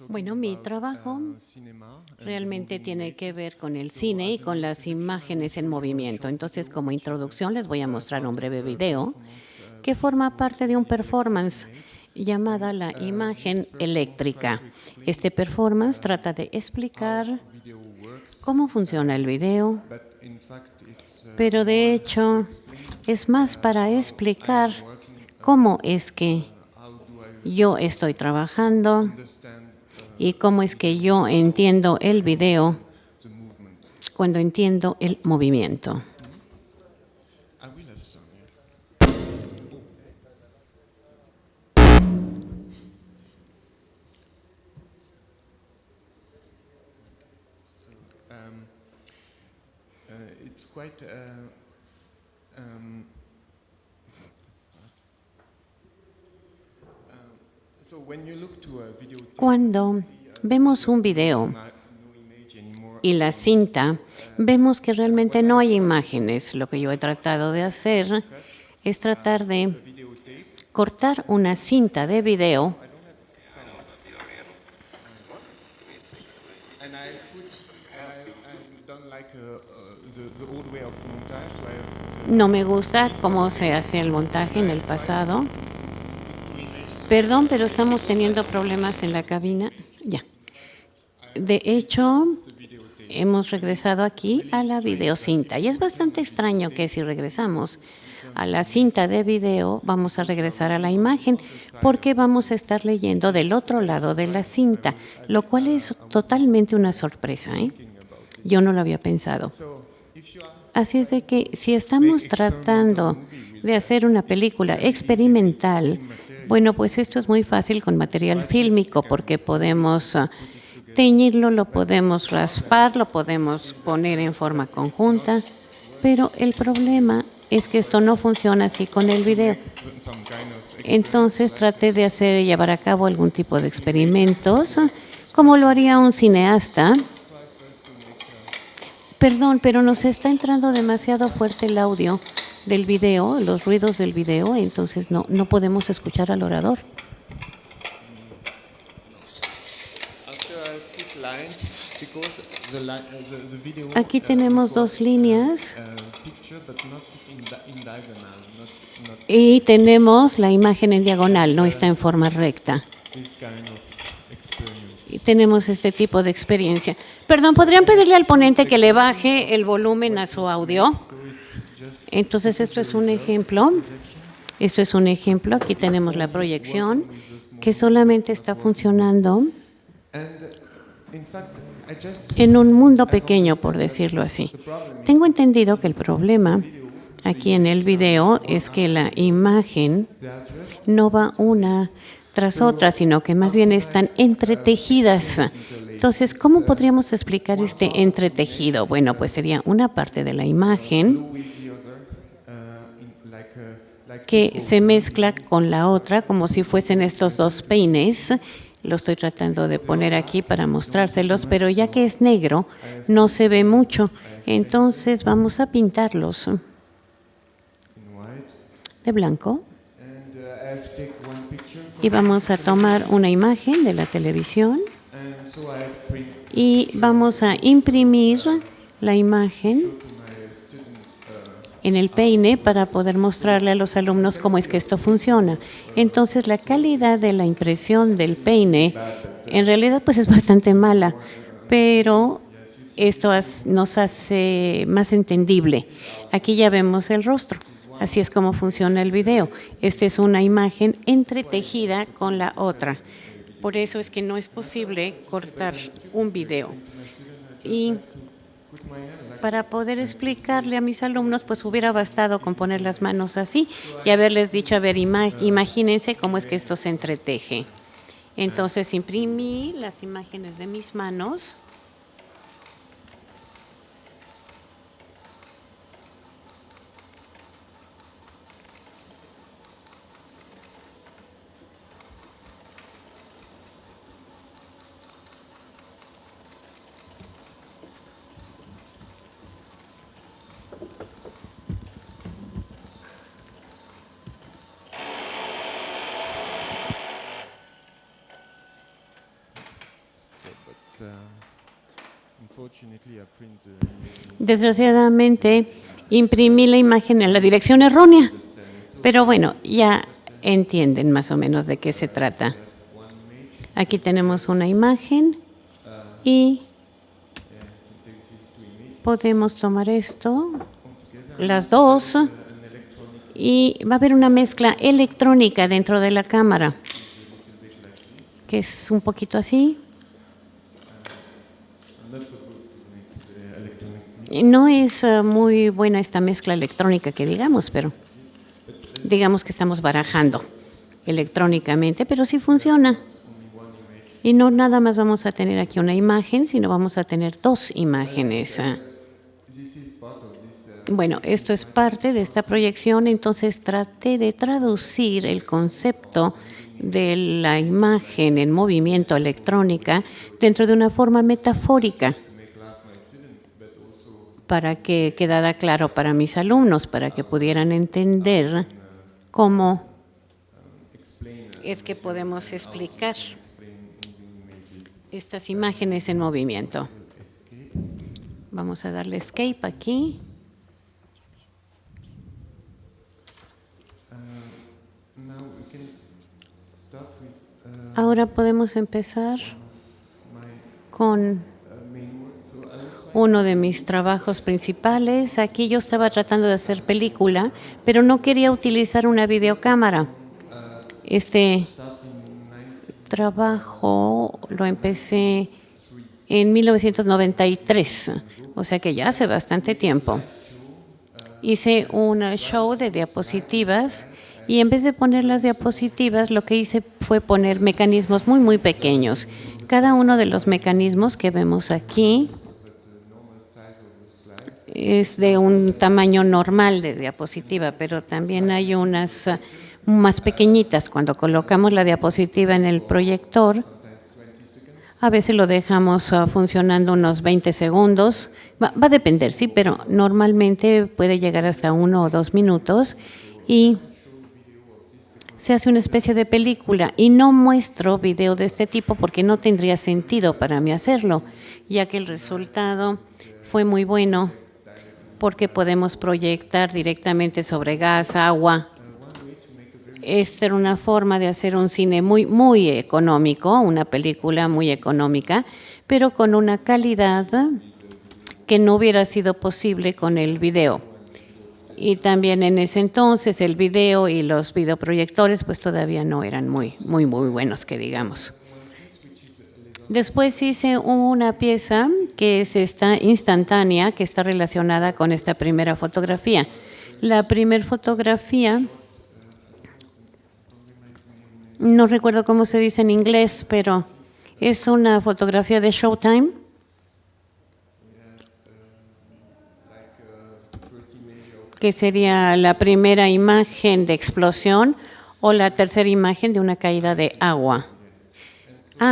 Bueno, mi trabajo realmente tiene que ver con el cine y con las imágenes en movimiento. Entonces, como introducción, les voy a mostrar un breve video que forma parte de un performance llamada la imagen eléctrica. Este performance trata de explicar cómo funciona el video, pero de hecho es más para explicar cómo es que yo estoy trabajando y cómo es que yo entiendo el video cuando entiendo el movimiento. Cuando vemos un video y la cinta, vemos que realmente no hay imágenes. Lo que yo he tratado de hacer es tratar de cortar una cinta de video No me gusta cómo se hace el montaje en el pasado. Perdón, pero estamos teniendo problemas en la cabina. Ya. De hecho, hemos regresado aquí a la videocinta. Y es bastante extraño que si regresamos a la cinta de video, vamos a regresar a la imagen, porque vamos a estar leyendo del otro lado de la cinta, lo cual es totalmente una sorpresa, ¿eh? Yo no lo había pensado. Así es de que si estamos tratando de hacer una película experimental, bueno, pues esto es muy fácil con material fílmico porque podemos teñirlo, lo podemos raspar, lo podemos poner en forma conjunta, pero el problema es que esto no funciona así con el video. Entonces traté de llevar a cabo algún tipo de experimentos, como lo haría un cineasta. Perdón, pero nos está entrando demasiado fuerte el audio del video, los ruidos del video, entonces no podemos escuchar al orador. Aquí tenemos dos líneas y tenemos la imagen en diagonal, no está en forma recta. Y tenemos este tipo de experiencia. Perdón, ¿podrían pedirle al ponente que le baje el volumen a su audio? Entonces, esto es un ejemplo. Esto es un ejemplo. Aquí tenemos la proyección que solamente está funcionando en un mundo pequeño, por decirlo así. Tengo entendido que el problema aquí en el video es que la imagen no va una tras otra, sino que más bien están entretejidas. Entonces, ¿cómo podríamos explicar este entretejido? Bueno, pues sería una parte de la imagen que se mezcla con la otra, como si fuesen estos dos peines. Lo estoy tratando de poner aquí para mostrárselos, pero ya que es negro, no se ve mucho. Entonces, vamos a pintarlos de blanco. Y vamos a tomar una imagen de la televisión y vamos a imprimir la imagen en el peine para poder mostrarle a los alumnos cómo es que esto funciona. Entonces, la calidad de la impresión del peine en realidad pues es bastante mala, pero esto nos hace más entendible. Aquí ya vemos el rostro. Así es como funciona el video. Esta es una imagen entretejida con la otra. Por eso es que no es posible cortar un video. Y para poder explicarle a mis alumnos, pues hubiera bastado con poner las manos así y haberles dicho, a ver, imagínense cómo es que esto se entreteje. Entonces imprimí las imágenes de mis manos. Desgraciadamente, imprimí la imagen en la dirección errónea, pero bueno, ya entienden más o menos de qué se trata. Aquí tenemos una imagen y podemos tomar esto, las dos, y va a haber una mezcla electrónica dentro de la cámara, que es un poquito así. No es muy buena esta mezcla electrónica que digamos, pero digamos que estamos barajando electrónicamente, pero sí funciona. Y no nada más vamos a tener aquí una imagen, sino vamos a tener dos imágenes. Bueno, esto es parte de esta proyección, entonces traté de traducir el concepto de la imagen en movimiento electrónica dentro de una forma metafórica para que quedara claro para mis alumnos, para que pudieran entender cómo es que podemos explicar estas imágenes en movimiento. Vamos a darle escape aquí. Ahora podemos empezar con uno de mis trabajos principales. Aquí yo estaba tratando de hacer película, pero no quería utilizar una videocámara. Este trabajo lo empecé en 1993, o sea que ya hace bastante tiempo. Hice un show de diapositivas y en vez de poner las diapositivas, lo que hice fue poner mecanismos muy, muy pequeños. Cada uno de los mecanismos que vemos aquí es de un tamaño normal de diapositiva, pero también hay unas más pequeñitas. Cuando colocamos la diapositiva en el proyector, a veces lo dejamos funcionando unos 20 segundos. Va a depender, sí, pero normalmente puede llegar hasta 1 o 2 minutos y se hace una especie de película. Y no muestro video de este tipo porque no tendría sentido para mí hacerlo, ya que el resultado fue muy bueno porque podemos proyectar directamente sobre gas, agua. Esta era una forma de hacer un cine muy, muy económico, una película muy económica, pero con una calidad que no hubiera sido posible con el video. Y también en ese entonces el video y los videoproyectores pues todavía no eran muy buenos, que digamos. Después hice una pieza que es esta instantánea, que está relacionada con esta primera fotografía. La primera fotografía, no recuerdo cómo se dice en inglés, pero es una fotografía de Showtime. Que sería la primera imagen de explosión o la tercera imagen de una caída de agua.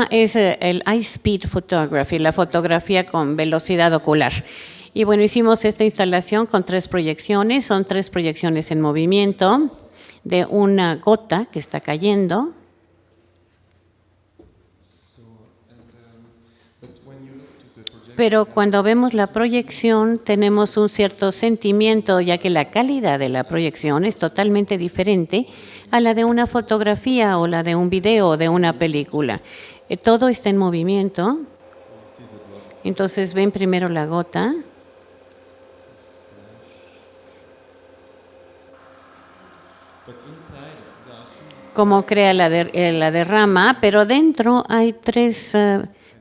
Es el High Speed Photography, la fotografía con velocidad ocular. Y bueno, hicimos esta instalación con 3 proyecciones, son 3 proyecciones en movimiento de una gota que está cayendo. Pero cuando vemos la proyección tenemos un cierto sentimiento, ya que la calidad de la proyección es totalmente diferente a la de una fotografía o la de un video o de una película. Todo está en movimiento. Entonces ven primero la gota. Cómo crea la derrama, pero dentro hay 3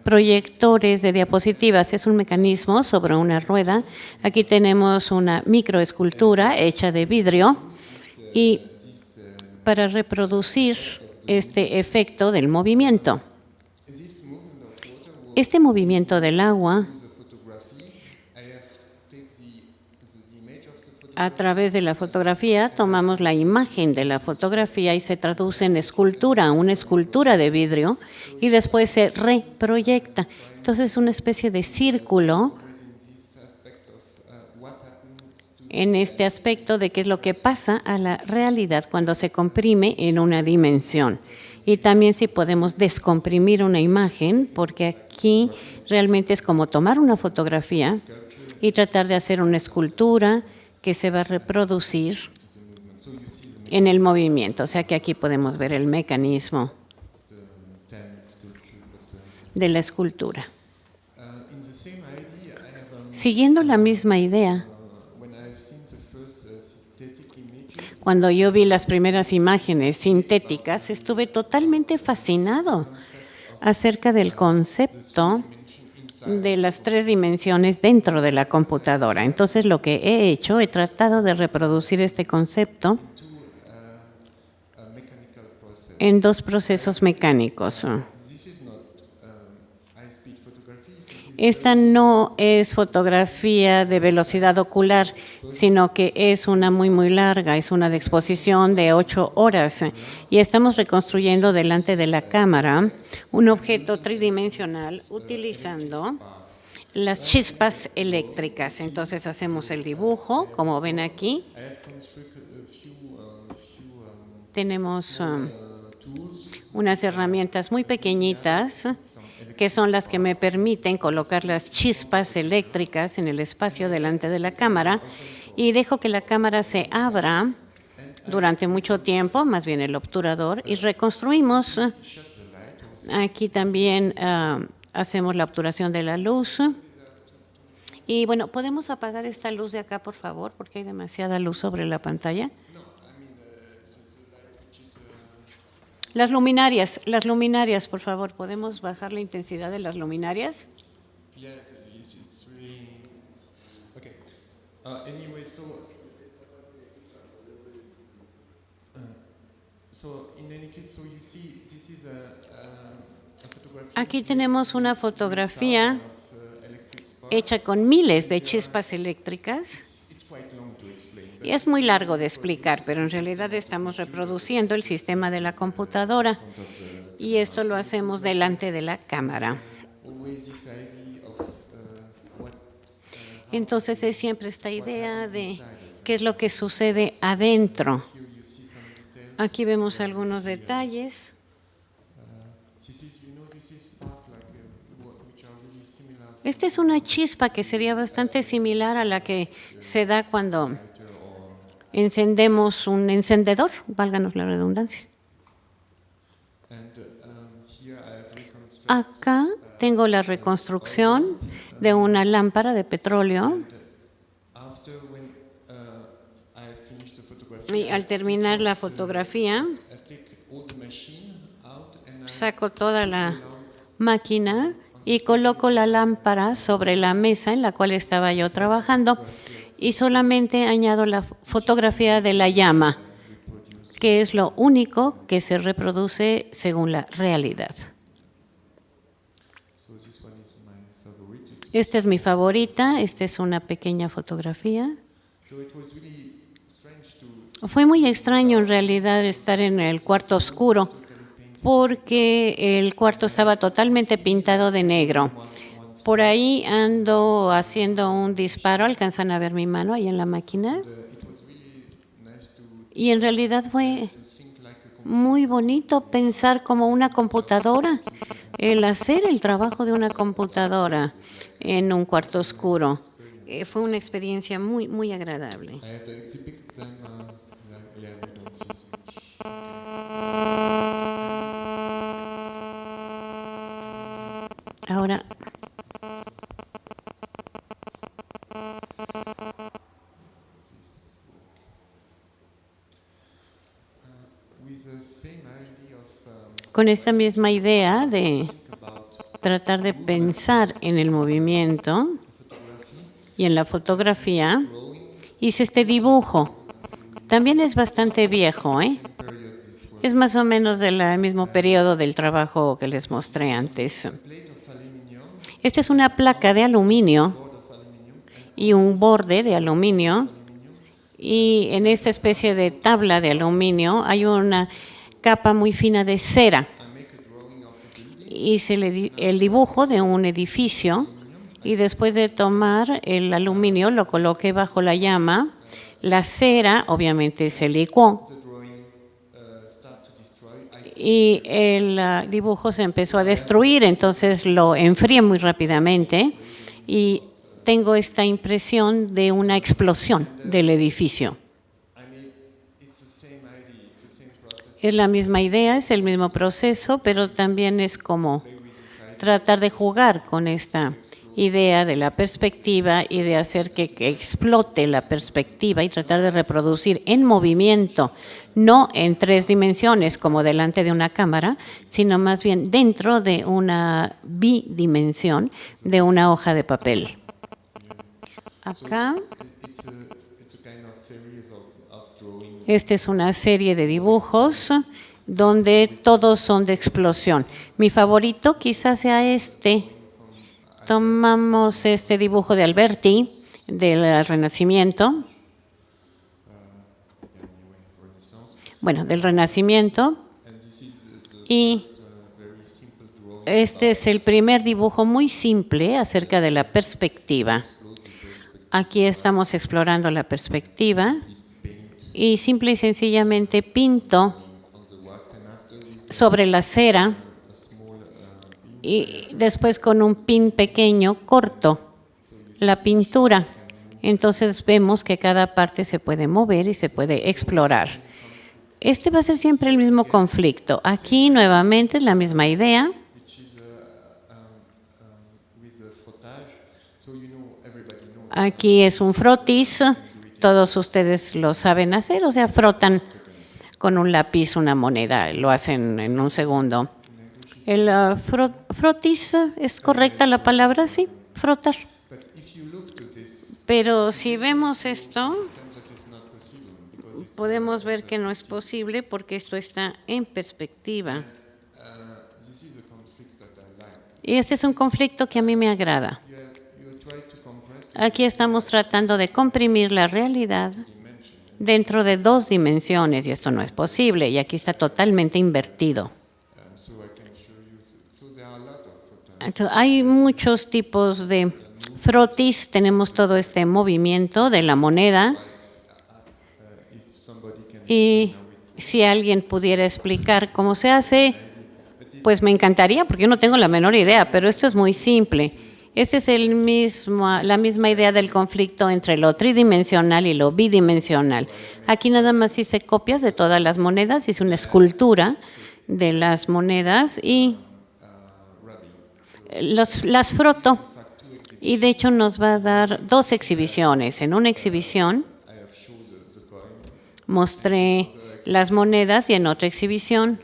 proyectores de diapositivas. Es un mecanismo sobre una rueda. Aquí tenemos una microescultura hecha de vidrio y para reproducir este efecto del movimiento. Este movimiento del agua a través de la fotografía, tomamos la imagen de la fotografía y se traduce en escultura, una escultura de vidrio, y después se reproyecta. Entonces es una especie de círculo en este aspecto de qué es lo que pasa a la realidad cuando se comprime en una dimensión. y también si podemos descomprimir una imagen, porque aquí realmente es como tomar una fotografía y tratar de hacer una escultura que se va a reproducir en el movimiento. O sea que aquí podemos ver el mecanismo de la escultura. Siguiendo la misma idea, cuando yo vi las primeras imágenes sintéticas, estuve totalmente fascinado acerca del concepto de las 3 dimensiones dentro de la computadora. Entonces, lo que he hecho, he tratado de reproducir este concepto en 2 procesos mecánicos. Esta no es fotografía de velocidad ocular, sino que es una muy larga, es una de exposición de 8 horas. Y estamos reconstruyendo delante de la cámara un objeto tridimensional utilizando las chispas eléctricas. Entonces hacemos el dibujo, como ven aquí. Tenemos unas herramientas muy pequeñitas que son las que me permiten colocar las chispas eléctricas en el espacio delante de la cámara y dejo que la cámara se abra durante mucho tiempo, más bien el obturador, y reconstruimos. Aquí también hacemos la obturación de la luz. Y bueno, ¿podemos apagar esta luz de acá, por favor? Porque hay demasiada luz sobre la pantalla. Las luminarias, por favor, ¿podemos bajar la intensidad de las luminarias? Aquí tenemos una fotografía hecha con miles de chispas eléctricas. Y es muy largo de explicar, pero en realidad estamos reproduciendo el sistema de la computadora y esto lo hacemos delante de la cámara. Entonces es siempre esta idea de qué es lo que sucede adentro. Aquí vemos algunos detalles. Esta es una chispa que sería bastante similar a la que se da cuando encendemos un encendedor, válganos la redundancia. Acá tengo la reconstrucción de una lámpara de petróleo. Y al terminar la fotografía, saco toda la máquina y coloco la lámpara sobre la mesa en la cual estaba yo trabajando y solamente añado la fotografía de la llama, que es lo único que se reproduce según la realidad. Esta es mi favorita, esta es una pequeña fotografía. Fue muy extraño en realidad estar en el cuarto oscuro, porque el cuarto estaba totalmente pintado de negro. Por ahí ando haciendo un disparo, alcanzan a ver mi mano ahí en la máquina. Y en realidad fue muy bonito pensar como una computadora, el hacer el trabajo de una computadora en un cuarto oscuro. Fue una experiencia muy agradable. Ahora, con esta misma idea de tratar de pensar en el movimiento y en la fotografía, hice este dibujo. También es bastante viejo, Es más o menos del mismo periodo del trabajo que les mostré antes. Esta es una placa de aluminio y un borde de aluminio, y en esta especie de tabla de aluminio hay una capa muy fina de cera. Hice el dibujo de un edificio y después de tomar el aluminio lo coloqué bajo la llama. La cera obviamente se licuó y el dibujo se empezó a destruir, entonces lo enfrié muy rápidamente y tengo esta impresión de una explosión del edificio. Es la misma idea, es el mismo proceso, pero también es como tratar de jugar con esta idea de la perspectiva y de hacer que explote la perspectiva y tratar de reproducir en movimiento, no en 3 dimensiones como delante de una cámara, sino más bien dentro de una bidimensión de una hoja de papel. Acá, esta es una serie de dibujos donde todos son de explosión. Mi favorito quizás sea este. Tomamos este dibujo de Alberti, del Renacimiento. Bueno, del Renacimiento. Y este es el primer dibujo muy simple acerca de la perspectiva. Aquí estamos explorando la perspectiva y simple y sencillamente pinto sobre la cera y después con un pin pequeño corto la pintura. Entonces vemos que cada parte se puede mover y se puede explorar. Este va a ser siempre el mismo conflicto. Aquí nuevamente es la misma idea. Aquí es un frotis, todos ustedes lo saben hacer, o sea, frotan con un lápiz una moneda, lo hacen en un segundo. El frotis, ¿es correcta la palabra? Sí, frotar. Pero si vemos esto, podemos ver que no es posible porque esto está en perspectiva. Y este es un conflicto que a mí me agrada. Aquí estamos tratando de comprimir la realidad dentro de 2 dimensiones y esto no es posible y aquí está totalmente invertido. Entonces, hay muchos tipos de frotis, tenemos todo este movimiento de la moneda y si alguien pudiera explicar cómo se hace, pues me encantaría porque yo no tengo la menor idea, pero esto es muy simple. Esta es la misma idea del conflicto entre lo tridimensional y lo bidimensional. Aquí nada más hice copias de todas las monedas, hice una escultura de las monedas y las froto. Y de hecho nos va a dar 2 exhibiciones. En una exhibición mostré las monedas y en otra exhibición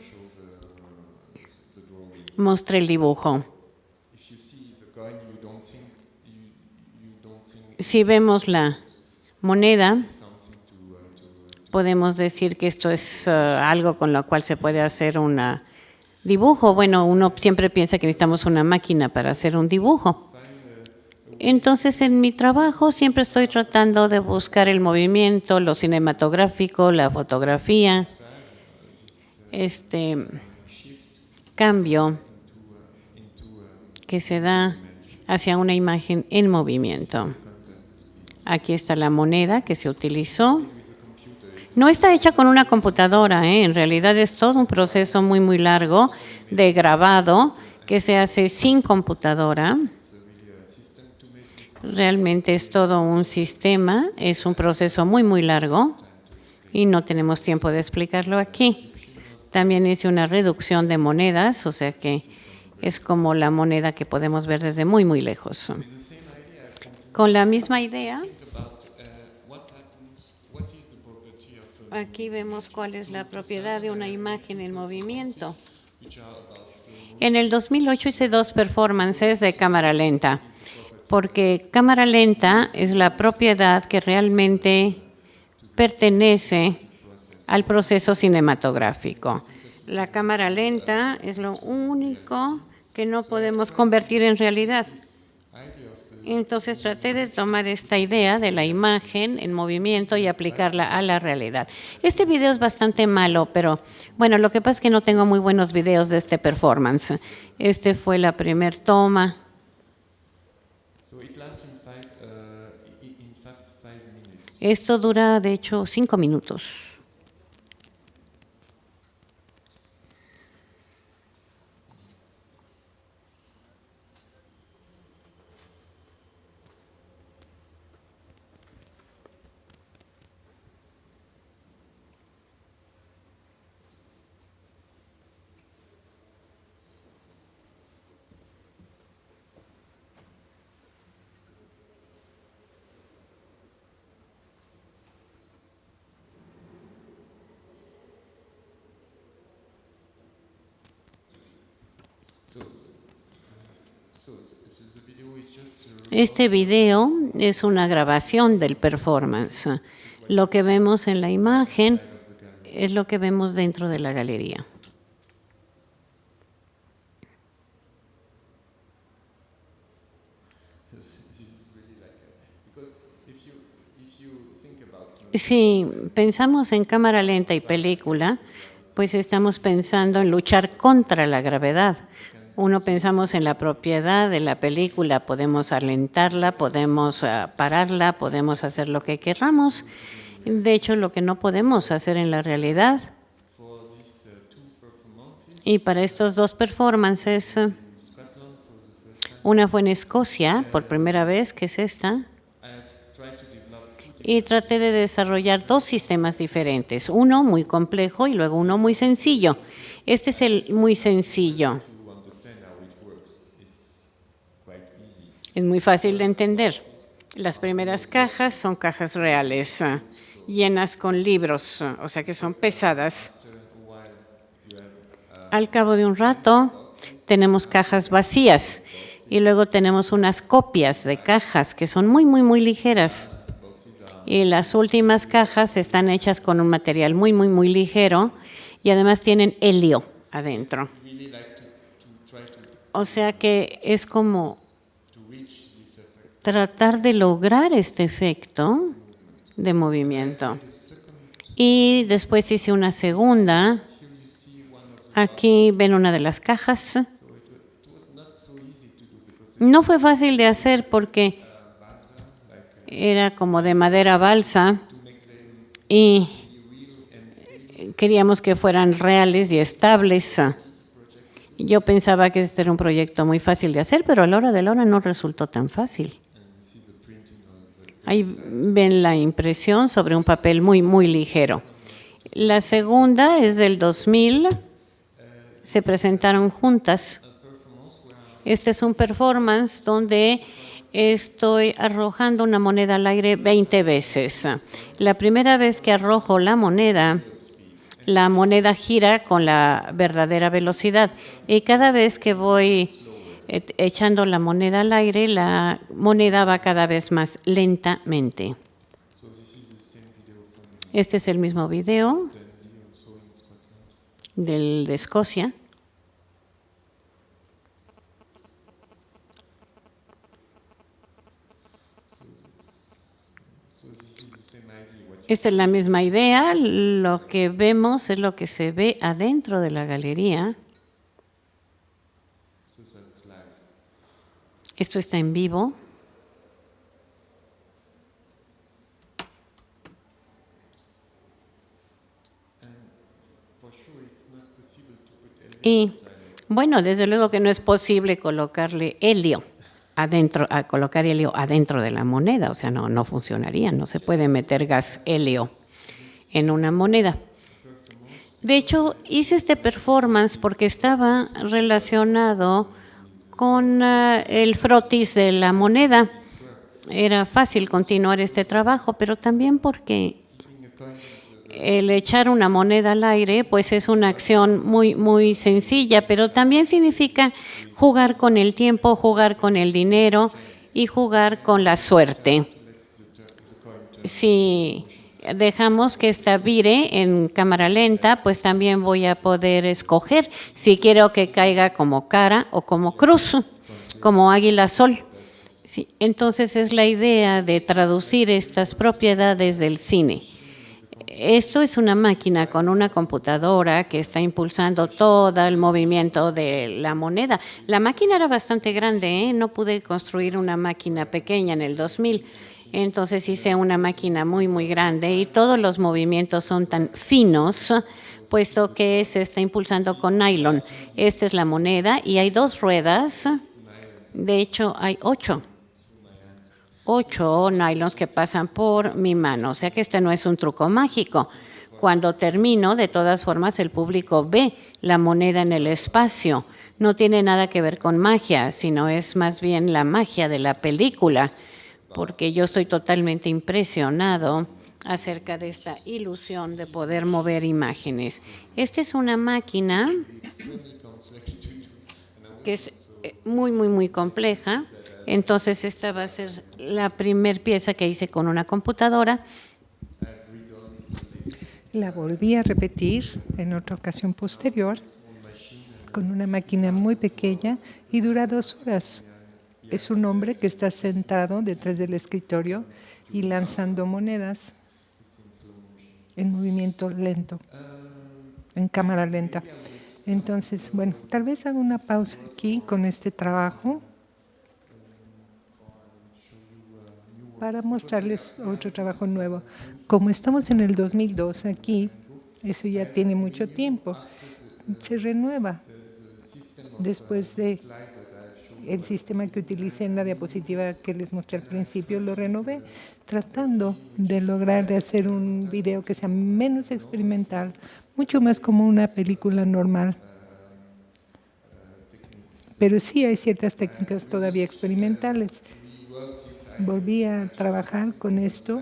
mostré el dibujo. Si vemos la moneda, podemos decir que esto es algo con lo cual se puede hacer un dibujo. Bueno, uno siempre piensa que necesitamos una máquina para hacer un dibujo. Entonces, en mi trabajo siempre estoy tratando de buscar el movimiento, lo cinematográfico, la fotografía, este cambio que se da hacia una imagen en movimiento. Aquí está la moneda que se utilizó. No está hecha con una computadora, en realidad es todo un proceso muy, muy largo de grabado que se hace sin computadora. Realmente es todo un sistema, es un proceso muy, muy largo y no tenemos tiempo de explicarlo aquí. También hice una reducción de monedas, o sea que es como la moneda que podemos ver desde muy, muy lejos. Con la misma idea, aquí vemos cuál es la propiedad de una imagen en movimiento. En el 2008 hice 2 performances de cámara lenta, porque cámara lenta es la propiedad que realmente pertenece al proceso cinematográfico. La cámara lenta es lo único que no podemos convertir en realidad. Entonces traté de tomar esta idea de la imagen en movimiento y aplicarla a la realidad. Este video es bastante malo, pero bueno, lo que pasa es que no tengo muy buenos videos de este performance. Este fue la primer toma. Esto dura, de hecho, 5 minutos. Este video es una grabación del performance. Lo que vemos en la imagen es lo que vemos dentro de la galería. Si pensamos en cámara lenta y película, pues estamos pensando en luchar contra la gravedad. Uno pensamos en la propiedad de la película, podemos alentarla, podemos pararla, podemos hacer lo que queramos. De hecho, lo que no podemos hacer en la realidad. Y para estos dos performances, una fue en Escocia, por primera vez, que es esta, y traté de desarrollar dos sistemas diferentes, uno muy complejo y luego uno muy sencillo. Este es el muy sencillo. Es muy fácil de entender. Las primeras cajas son cajas reales, llenas con libros, o sea que son pesadas. Al cabo de un rato tenemos cajas vacías y luego tenemos unas copias de cajas que son muy, muy, muy ligeras. Y las últimas cajas están hechas con un material muy, muy, muy ligero y además tienen helio adentro. O sea que es como tratar de lograr este efecto de movimiento. Y después hice una segunda. Aquí ven una de las cajas. No fue fácil de hacer porque era como de madera balsa y queríamos que fueran reales y estables. Yo pensaba que este era un proyecto muy fácil de hacer, pero a la hora de la hora no resultó tan fácil. Ahí ven la impresión sobre un papel muy, muy ligero. La segunda es del 2000. Se presentaron juntas. Este es un performance donde estoy arrojando una moneda al aire 20 veces. La primera vez que arrojo la moneda gira con la verdadera velocidad. Y cada vez que voy echando la moneda al aire, la moneda va cada vez más lentamente. Este es el mismo video de Escocia. Esta es la misma idea, lo que vemos es lo que se ve adentro de la galería. Esto está en vivo. Y bueno, desde luego que no es posible colocarle helio adentro, colocar helio adentro de la moneda, o sea, no funcionaría, no se puede meter gas helio en una moneda. De hecho, hice este performance porque estaba relacionado con el frotis de la moneda. Era fácil continuar este trabajo, pero también porque el echar una moneda al aire, pues es una acción muy, muy sencilla, pero también significa jugar con el tiempo, jugar con el dinero y jugar con la suerte. Si dejamos que esta vire en cámara lenta, pues también voy a poder escoger si quiero que caiga como cara o como cruz, como águila sol. Sí, entonces es la idea de traducir estas propiedades del cine. Esto es una máquina con una computadora que está impulsando todo el movimiento de la moneda. La máquina era bastante grande, no pude construir una máquina pequeña en el 2000. Entonces hice una máquina muy, muy grande y todos los movimientos son tan finos, puesto que se está impulsando con nylon. Esta es la moneda y hay dos ruedas. De hecho, hay 8 nylons que pasan por mi mano. O sea que este no es un truco mágico. Cuando termino, de todas formas, el público ve la moneda en el espacio. No tiene nada que ver con magia, sino es más bien la magia de la película, porque yo estoy totalmente impresionado acerca de esta ilusión de poder mover imágenes. Esta es una máquina que es muy, muy, muy compleja. Entonces, esta va a ser la primer pieza que hice con una computadora. La volví a repetir en otra ocasión posterior con una máquina muy pequeña y dura 2 horas. Es un hombre que está sentado detrás del escritorio y lanzando monedas en movimiento lento, en cámara lenta. Entonces, bueno, tal vez haga una pausa aquí con este trabajo para mostrarles otro trabajo nuevo. Como estamos en el 2002 aquí, eso ya tiene mucho tiempo, se renueva. Después de el sistema que utilicé en la diapositiva que les mostré al principio, lo renové tratando de lograr de hacer un video que sea menos experimental, mucho más como una película normal. Pero sí hay ciertas técnicas todavía experimentales. Volví a trabajar con esto.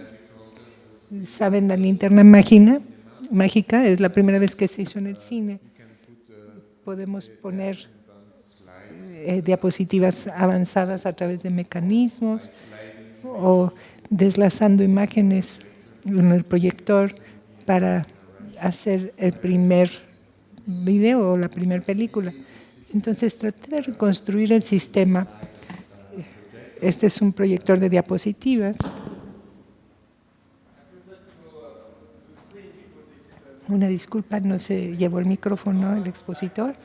¿Saben la linterna mágica? Es la primera vez que se hizo en el cine. Podemos poner diapositivas avanzadas a través de mecanismos o deslazando imágenes en el proyector para hacer el primer video o la primera película. Entonces traté de reconstruir el sistema. Este es un proyector de diapositivas. Una disculpa, no se llevó el micrófono el expositor.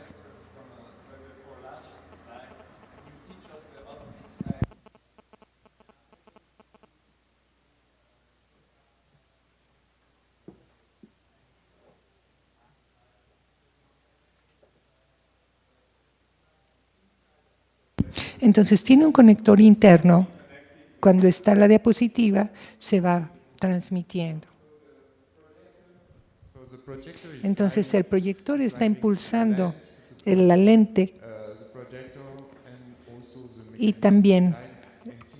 Entonces tiene un conector interno. Cuando está la diapositiva, se va transmitiendo. Entonces el proyector está impulsando la lente y también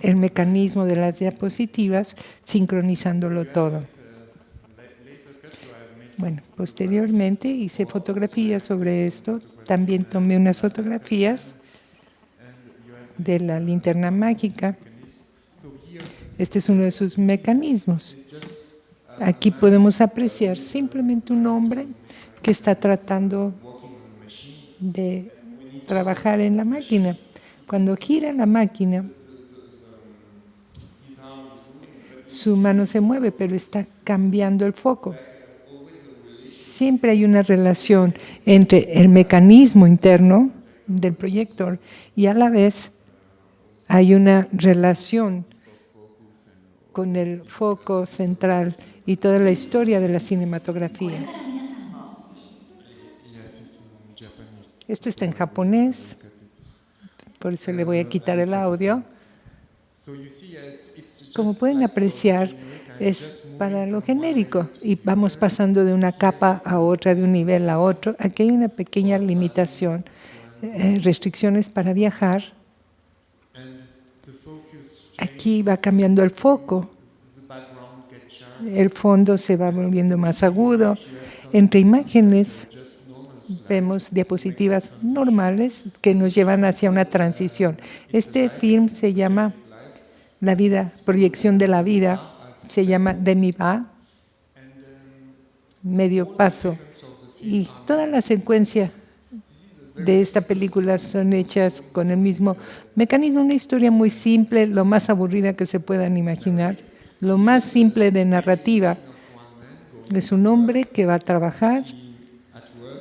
el mecanismo de las diapositivas, sincronizándolo todo. Bueno, posteriormente hice fotografías sobre esto. También tomé unas fotografías de la linterna mágica. Este es uno de sus mecanismos. Aquí podemos apreciar simplemente un hombre que está tratando de trabajar en la máquina. Cuando gira la máquina, su mano se mueve, pero está cambiando el foco. Siempre hay una relación entre el mecanismo interno del proyector y a la vez hay una relación con el foco central y toda la historia de la cinematografía. Esto está en japonés, por eso le voy a quitar el audio. Como pueden apreciar, es para lo genérico y vamos pasando de una capa a otra, de un nivel a otro. Aquí hay una pequeña limitación, restricciones para viajar. Aquí va cambiando el foco, el fondo se va volviendo más agudo. Entre imágenes vemos diapositivas normales que nos llevan hacia una transición. Este film se llama La vida, proyección de la vida, se llama Demi-Va, medio paso. Y toda la secuencia de esta película son hechas con el mismo mecanismo, una historia muy simple, lo más aburrida que se puedan imaginar, lo más simple de narrativa. Es un hombre que va a trabajar,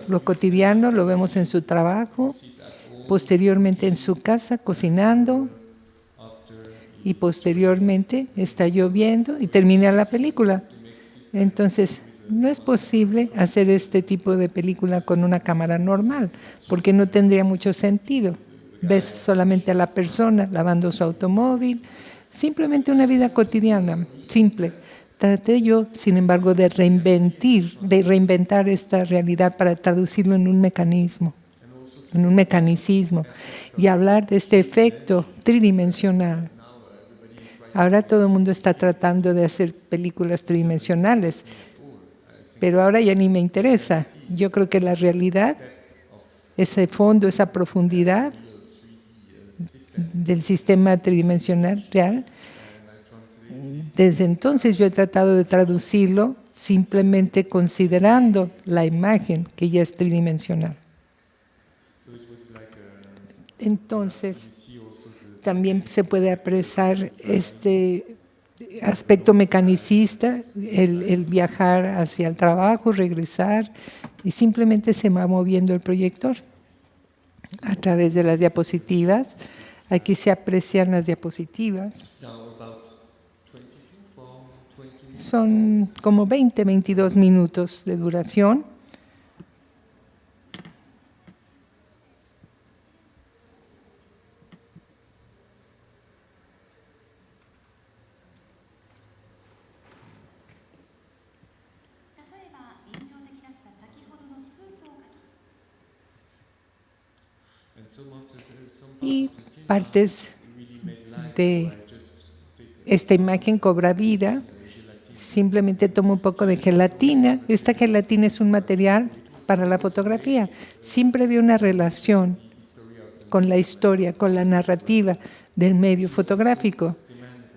lo cotidiano lo vemos en su trabajo, posteriormente en su casa cocinando y posteriormente está lloviendo y termina la película. Entonces, no es posible hacer este tipo de película con una cámara normal, porque no tendría mucho sentido. Ves solamente a la persona lavando su automóvil, simplemente una vida cotidiana, simple. Traté yo, sin embargo, de reinventar esta realidad para traducirlo en un mecanismo, en un mecanicismo, y hablar de este efecto tridimensional. Ahora todo el mundo está tratando de hacer películas tridimensionales, pero ahora ya ni me interesa. Yo creo que la realidad ese fondo, esa profundidad del sistema tridimensional real. Desde entonces yo he tratado de traducirlo simplemente considerando la imagen que ya es tridimensional. Entonces, también se puede apreciar este aspecto mecanicista, el viajar hacia el trabajo, regresar, y simplemente se va moviendo el proyector a través de las diapositivas. Aquí se aprecian las diapositivas. Son como 20, 22 minutos de duración. Y partes de esta imagen cobra vida. Simplemente tomo un poco de gelatina. Esta gelatina es un material para la fotografía. Siempre veo una relación con la historia, con la narrativa del medio fotográfico.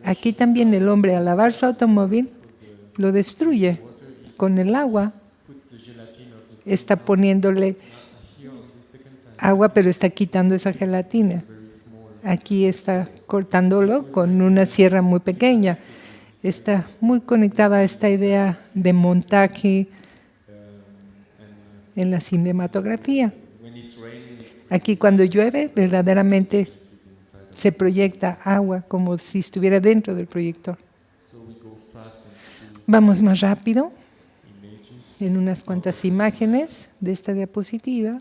Aquí también el hombre, al lavar su automóvil, lo destruye con el agua. Está poniéndole agua, pero está quitando esa gelatina. Aquí está cortándolo con una sierra muy pequeña. Está muy conectada a esta idea de montaje en la cinematografía. Aquí cuando llueve, verdaderamente se proyecta agua como si estuviera dentro del proyector. Vamos más rápido en unas cuantas imágenes de esta diapositiva.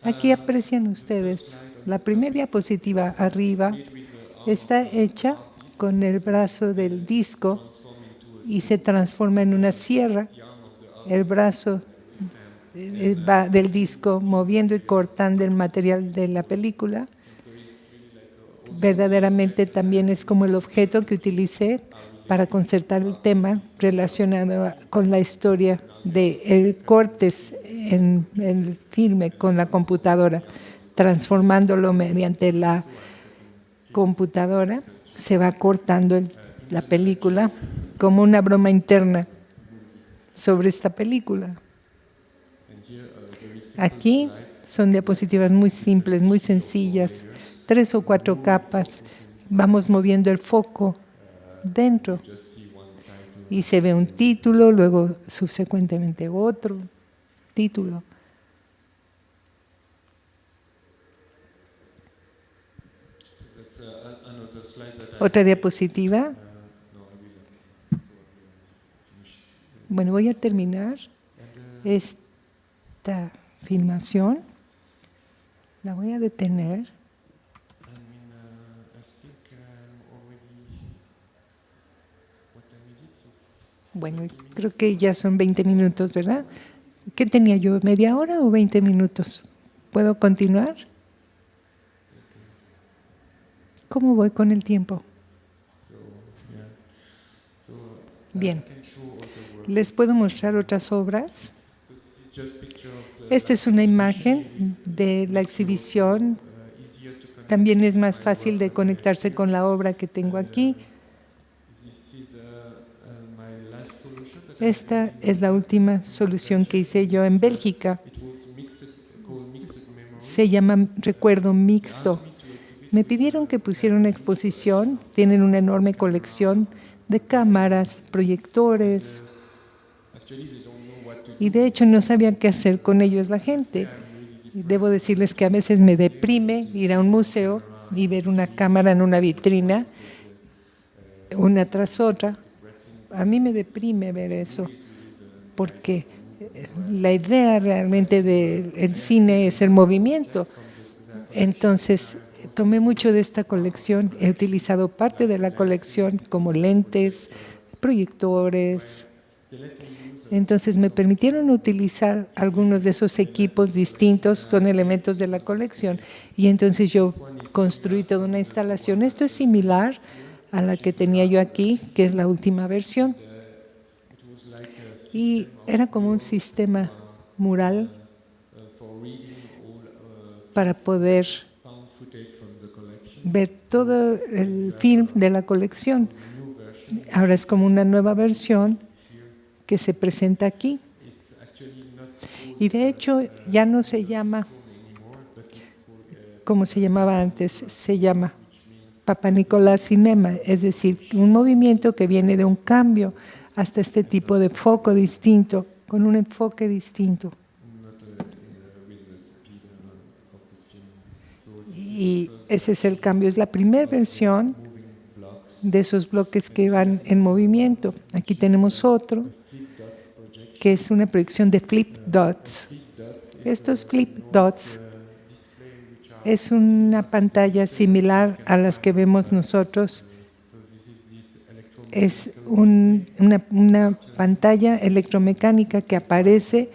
Aquí aprecian ustedes, la primera diapositiva arriba está hecha con el brazo del disco y se transforma en una sierra. El brazo va del disco moviendo y cortando el material de la película. Verdaderamente también es como el objeto que utilicé para concertar el tema relacionado con la historia de cortes en el filme con la computadora, transformándolo mediante la computadora, se va cortando la película como una broma interna sobre esta película. Aquí son diapositivas muy simples, muy sencillas, 3 o 4 capas. Vamos moviendo el foco dentro y se ve un título, luego subsecuentemente otro título. Otra diapositiva. Bueno, voy a terminar esta filmación. La voy a detener. Bueno, creo que ya son 20 minutos, ¿verdad? ¿Qué tenía yo? ¿Media hora o 20 minutos? ¿Puedo continuar? ¿Cómo voy con el tiempo? Bien. ¿Les puedo mostrar otras obras? Esta es una imagen de la exhibición. También es más fácil de conectarse con la obra que tengo aquí. Esta es la última solución que hice yo en Bélgica. Se llama Recuerdo Mixto. Me pidieron que pusiera una exposición. Tienen una enorme colección de cámaras, proyectores. Y de hecho no sabían qué hacer con ellos la gente. Debo decirles que a veces me deprime ir a un museo y ver una cámara en una vitrina, una tras otra. A mí me deprime ver eso, porque la idea realmente del cine es el movimiento. Entonces, tomé mucho de esta colección, he utilizado parte de la colección como lentes, proyectores. Entonces, me permitieron utilizar algunos de esos equipos distintos, son elementos de la colección, y entonces yo construí toda una instalación. Esto es similar a la que tenía yo aquí, que es la última versión. Y era como un sistema mural para poder ver todo el film de la colección. Ahora es como una nueva versión que se presenta aquí. Y de hecho ya no se llama como se llamaba antes, se llama Papa Nicolás Cinema, es decir, un movimiento que viene de un cambio hasta este tipo de foco distinto, con un enfoque distinto. Y ese es el cambio, es la primera versión de esos bloques que van en movimiento. Aquí tenemos otro, que es una proyección de flip dots. Estos flip dots es una pantalla similar a las que vemos nosotros. Es una pantalla electromecánica que aparece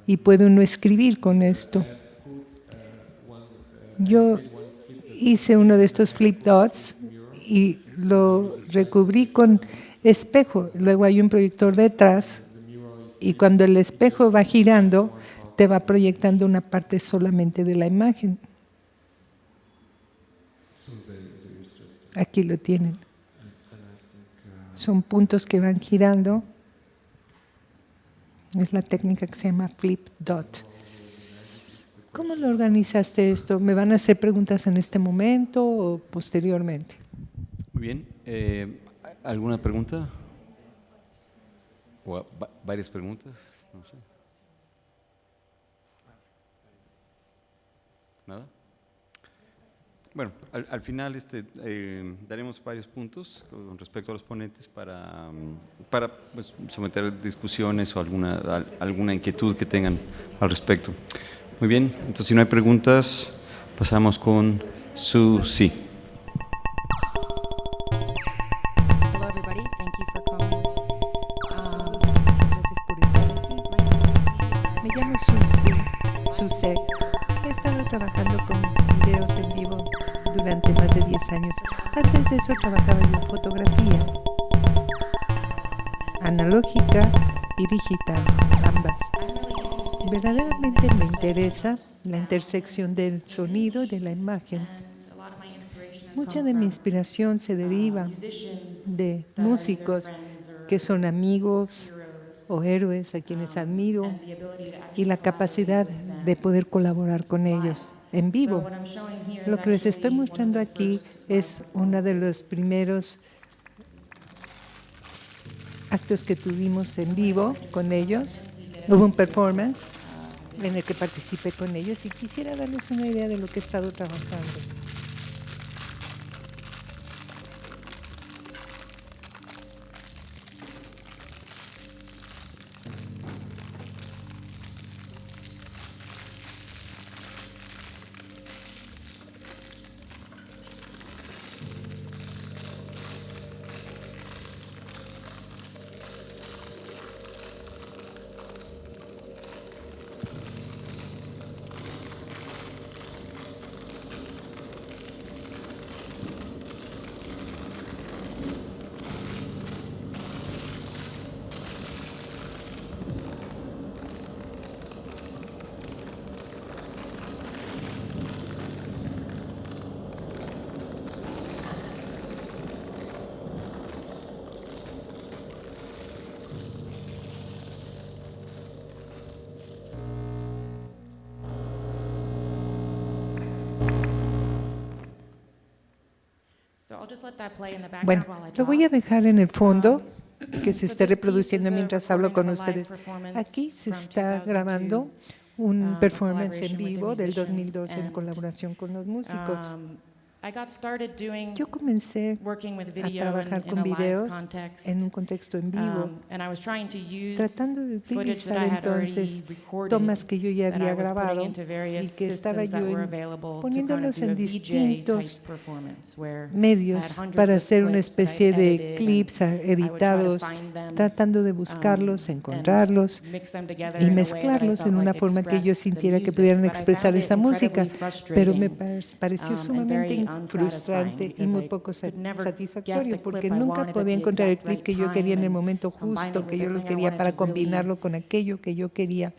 y puede uno escribir con esto. Yo hice uno de estos flip dots y lo recubrí con espejo. Luego hay un proyector detrás y cuando el espejo va girando, te va proyectando una parte solamente de la imagen. Aquí lo tienen. Son puntos que van girando. Es la técnica que se llama flip dot. ¿Cómo lo organizaste esto? ¿Me van a hacer preguntas en este momento o posteriormente? Muy bien. ¿Alguna pregunta? ¿O varias preguntas? No sé. ¿Nada? Bueno, al final daremos varios puntos con respecto a los ponentes para pues, someter discusiones o alguna inquietud que tengan al respecto. Muy bien, entonces si no hay preguntas, pasamos con Susi. Hello everybody, thank you for coming. Muchas gracias por estar aquí. Me llamo Susi. He estado trabajando con videos en vivo durante más de 10 años. Antes de eso trabajaba yo en fotografía, analógica y digital, ambas. Verdaderamente me interesa la intersección del sonido y de la imagen. Mucha de mi inspiración se deriva de músicos que son amigos o héroes a quienes admiro y la capacidad de poder colaborar con ellos en vivo. Lo que les estoy mostrando aquí es uno de los primeros actos que tuvimos en vivo con ellos. Hubo un performance en el que participé con ellos y quisiera darles una idea de lo que he estado trabajando. Bueno, lo voy a dejar en el fondo, que se esté reproduciendo mientras hablo con ustedes. Aquí se está grabando un performance en vivo del 2012 en colaboración con los músicos. Yo comencé a trabajar con videos en un contexto en vivo, tratando de utilizar entonces tomas que yo ya había grabado y que estaba yo poniéndolos en distintos medios para hacer una especie de clips editados, tratando de buscarlos, encontrarlos y mezclarlos en una forma que yo sintiera que pudieran expresar esa música, pero me pareció sumamente frustrante y muy poco satisfactorio, porque nunca podía encontrar el clip que yo quería en el momento justo, que yo lo quería para combinarlo con aquello que yo quería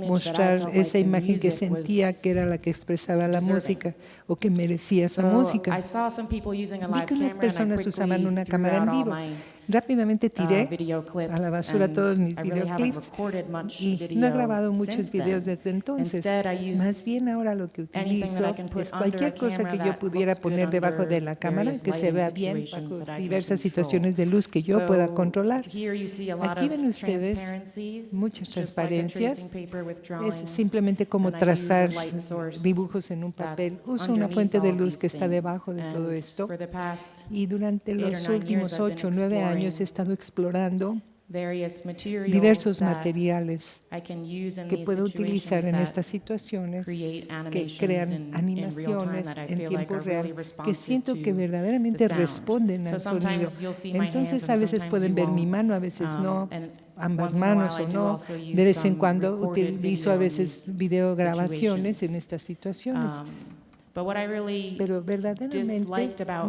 mostrar, esa imagen que sentía que era la que expresaba la música o que merecía esa música. Vi que unas personas usaban una cámara en vivo. Rápidamente tiré a la basura todos mis videoclips y no he grabado muchos videos desde entonces. Más bien ahora lo que utilizo es cualquier cosa que yo pudiera poner debajo de la cámara que se vea bien bajo diversas situaciones de luz que yo pueda controlar. Aquí ven ustedes muchas transparencias. Es simplemente como trazar dibujos en un papel. Uso una fuente de luz que está debajo de todo esto y durante los últimos 8 o 9 años he estado explorando diversos materiales que puedo utilizar en estas situaciones que crean animaciones en tiempo real que siento que verdaderamente responden al sonido. Entonces a veces pueden ver mi mano, a veces no, ambas manos o no. De vez en cuando utilizo a veces videograbaciones en estas situaciones. Pero verdaderamente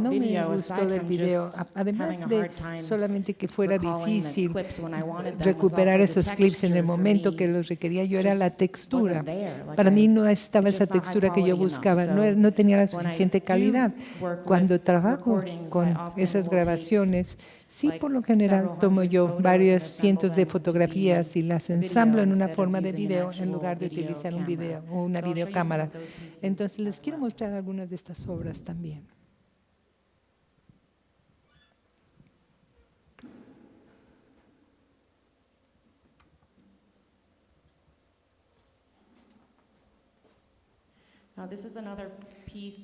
no me gustó del video, además de solamente que fuera difícil recuperar esos clips en el momento que los requería yo, era la textura. Para mí no estaba esa textura que yo buscaba, no tenía la suficiente calidad. Cuando trabajo con esas grabaciones, sí, por lo general tomo yo varios cientos de fotografías y las ensamblo en una forma de video en lugar de utilizar un video o una videocámara. Entonces les quiero mostrar algunas de estas obras también.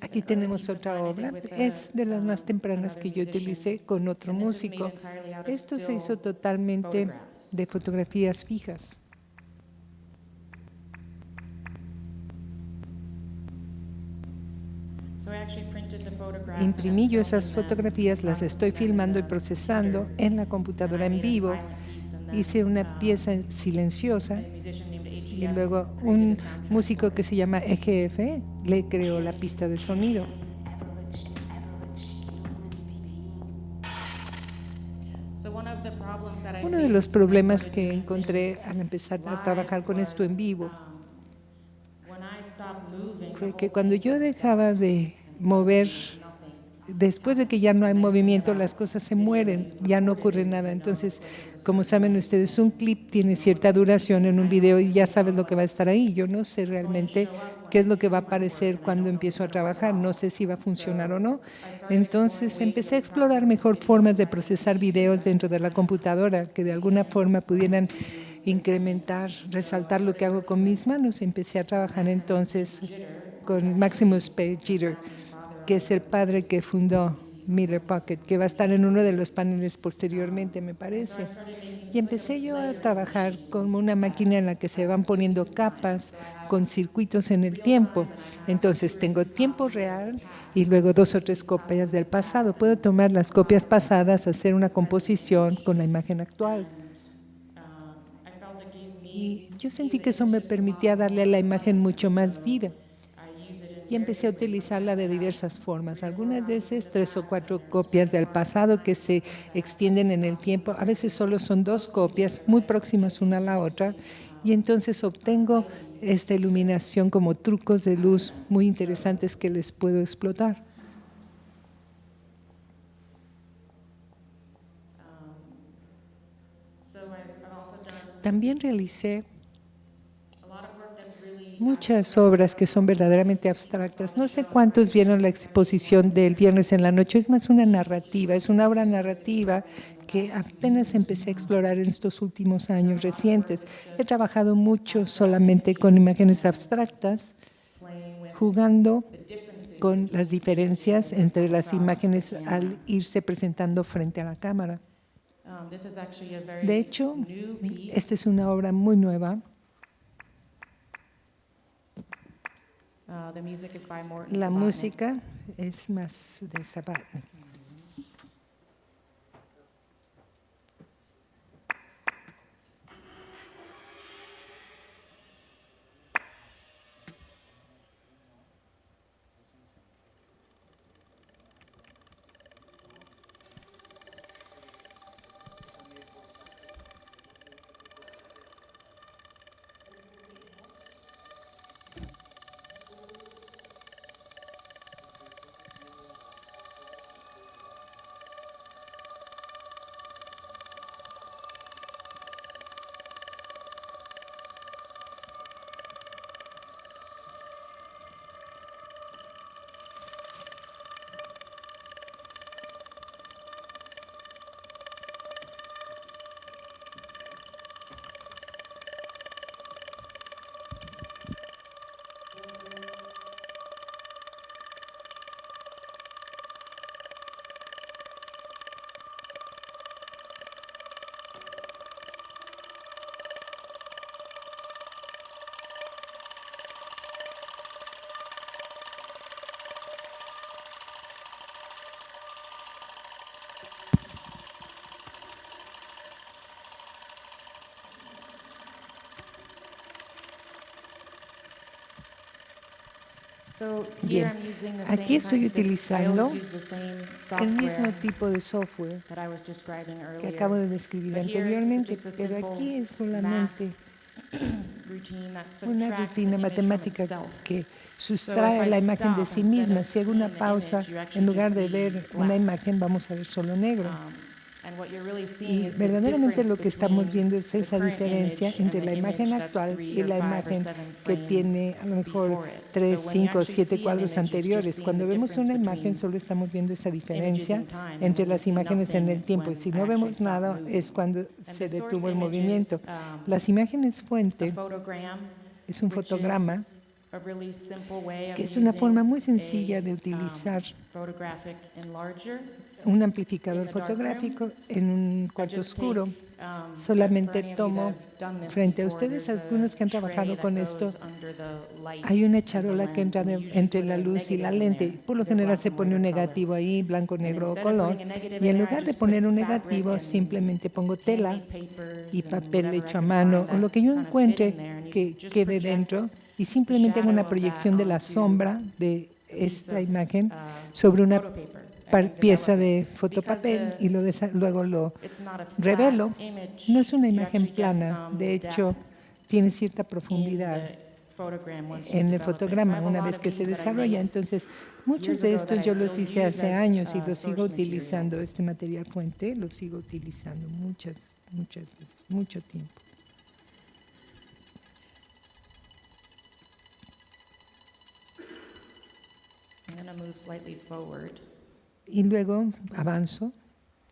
Aquí tenemos otra obra, es de las más tempranas que yo utilicé con otro músico. Esto se hizo totalmente de fotografías fijas. Imprimí yo esas fotografías, las estoy filmando y procesando en la computadora en vivo. Hice una pieza silenciosa y luego un músico que se llama EGF le creó la pista de sonido. Uno de los problemas que encontré al empezar a trabajar con esto en vivo fue que cuando yo dejaba de mover, después de que ya no hay movimiento, las cosas se mueren, ya no ocurre nada. Entonces, como saben ustedes, un clip tiene cierta duración en un video y ya sabes lo que va a estar ahí. Yo no sé realmente qué es lo que va a aparecer cuando empiezo a trabajar, no sé si va a funcionar o no. Entonces, empecé a explorar mejor formas de procesar videos dentro de la computadora, que de alguna forma pudieran incrementar, resaltar lo que hago con mis manos. Empecé a trabajar entonces con Maximus P. Jeter, que es el padre que fundó Miller Pocket, que va a estar en uno de los paneles posteriormente, me parece. Y empecé yo a trabajar con una máquina en la que se van poniendo capas con circuitos en el tiempo. Entonces tengo tiempo real y luego 2 o 3 copias del pasado. Puedo tomar las copias pasadas, hacer una composición con la imagen actual. Y yo sentí que eso me permitía darle a la imagen mucho más vida. Y empecé a utilizarla de diversas formas. Algunas veces 3 o 4 copias del pasado que se extienden en el tiempo. A veces solo son 2 copias muy próximas una a la otra. Y entonces obtengo esta iluminación como trucos de luz muy interesantes que les puedo explotar. También realicé muchas obras que son verdaderamente abstractas. No sé cuántos vieron la exposición del viernes en la noche, es más una narrativa, es una obra narrativa que apenas empecé a explorar en estos últimos años recientes. He trabajado mucho solamente con imágenes abstractas, jugando con las diferencias entre las imágenes al irse presentando frente a la cámara. De hecho, esta es una obra muy nueva. La música es más de Sabatini. Bien, aquí estoy utilizando el mismo tipo de software que acabo de describir anteriormente, pero aquí es solamente una rutina matemática que sustrae la imagen de sí misma. Si hago una pausa, en lugar de ver una imagen, vamos a ver solo negro. Y verdaderamente lo que estamos viendo es esa diferencia entre la imagen actual y la imagen que tiene a lo mejor 3, 5, 7 cuadros anteriores. Cuando vemos una imagen solo estamos viendo esa diferencia entre las imágenes en el tiempo. Y si no vemos nada es cuando se detuvo el movimiento. Las imágenes fuente es un fotograma que es una forma muy sencilla de utilizar un amplificador fotográfico en un cuarto oscuro. Solamente tomo, frente a ustedes, algunos que han trabajado con esto, hay una charola que entra entre la luz y la lente. Por lo general se pone un negativo ahí, blanco, negro o color, y en lugar de poner un negativo, simplemente pongo tela y papel hecho a mano, o lo que yo encuentre que quede dentro, y simplemente hago una proyección de la sombra de esta imagen sobre una pieza de fotopapel y luego lo revelo. No es una imagen plana, de hecho tiene cierta profundidad en el fotograma una vez que se desarrolla. Entonces, muchos de estos yo los hice hace años y los sigo utilizando. Este material fuente lo sigo utilizando muchas veces, mucho tiempo. Y luego avanzo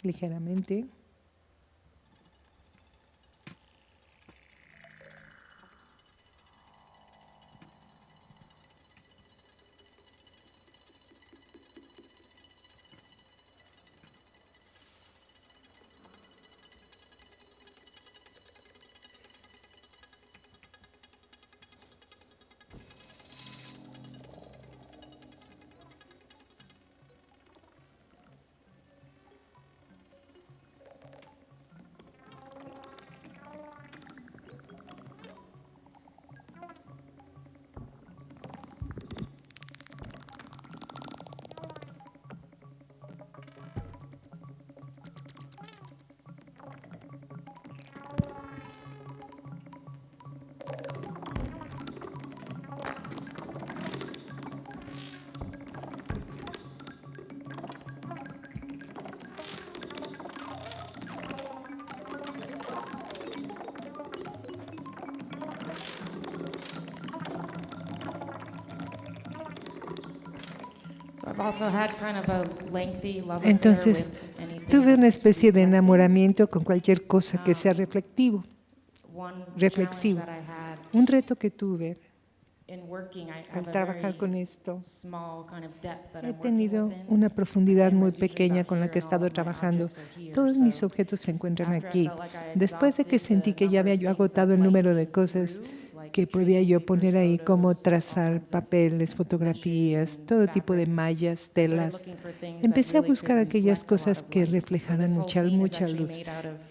ligeramente. Entonces, tuve una especie de enamoramiento con cualquier cosa que sea reflexivo. Un reto que tuve al trabajar con esto, he tenido una profundidad muy pequeña con la que he estado trabajando. Todos mis objetos se encuentran aquí. Después de que sentí que ya había yo agotado el número de cosas que podía yo poner ahí, como trazar papeles, fotografías, todo tipo de mallas, telas, empecé a buscar aquellas cosas que reflejaran mucha luz.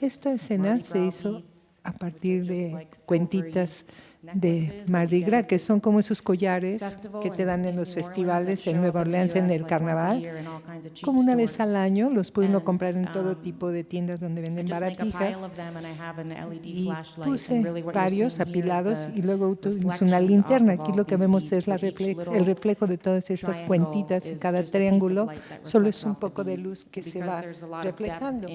Esta escena se hizo a partir de cuentitas de Mardi Gras, que son como esos collares que te dan en los festivales en Nueva Orleans, en el carnaval. Como una vez al año, los puede uno comprar en todo tipo de tiendas donde venden baratijas. Y puse varios apilados y luego utilizo una linterna. Aquí lo que vemos es el reflejo de todas estas cuentitas y cada triángulo solo es un poco de luz que se va reflejando.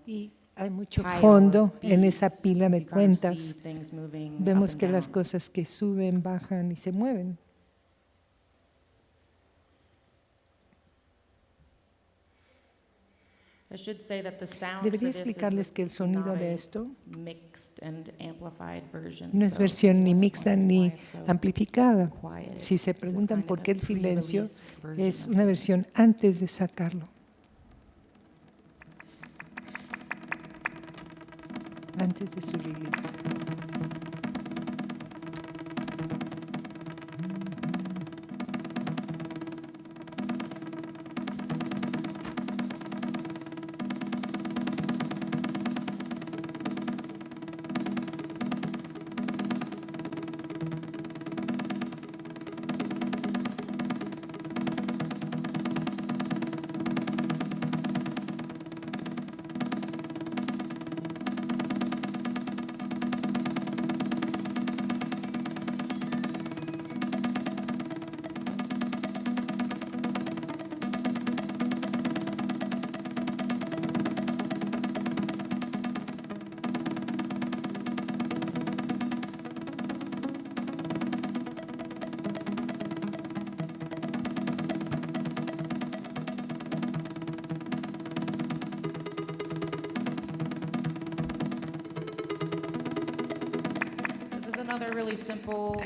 Y hay mucho fondo en esa pila de cuentas. Vemos que las cosas que suben, bajan y se mueven. Debería explicarles que el sonido de esto no es versión ni mixta ni amplificada. Si se preguntan por qué el silencio, es una versión antes de sacarlo. Antes de su release.